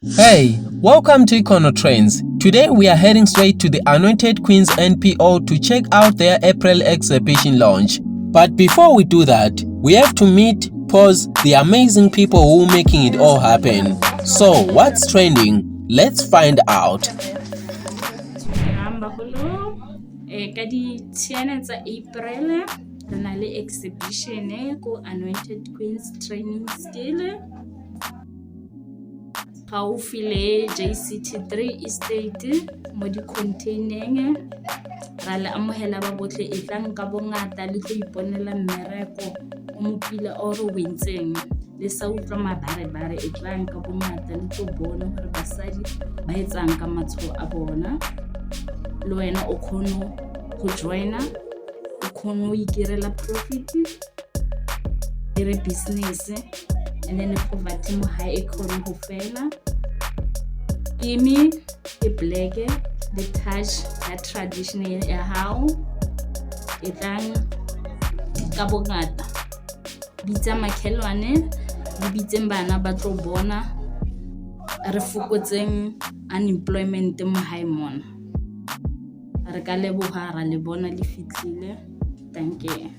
Hey, welcome to Econo Trends. Today we are heading straight to the Anointed Queens NPO to check out their April exhibition launch. But before we do that, we have to meet, pause the amazing people who are making it all happen. So, what's trending? Let's find out. Ka di tiana tsa April re na le exhibition ko Anointed Queens Training Skill gaufi le JCT3 Estate mo di-containing ra le amohela ba botlhe e tlang ka bongata le tlo iponela mmereko o mopila o re wentseng le sa utlwa mabarebare e tlang ka bongata le tlo bona gore basadi ba etsang ka matshwao a bona le wena o kgono go joina o kgono ikirela profit ere business and then poverty mo high economy go fela imi e black the touch that traditional ya how e tlang ka bongata bitsa makhelwane le bitseng bana ba tlo bona re fokotseng unemployment mo high mona re ka leboga ra le bona le fitlhile thank you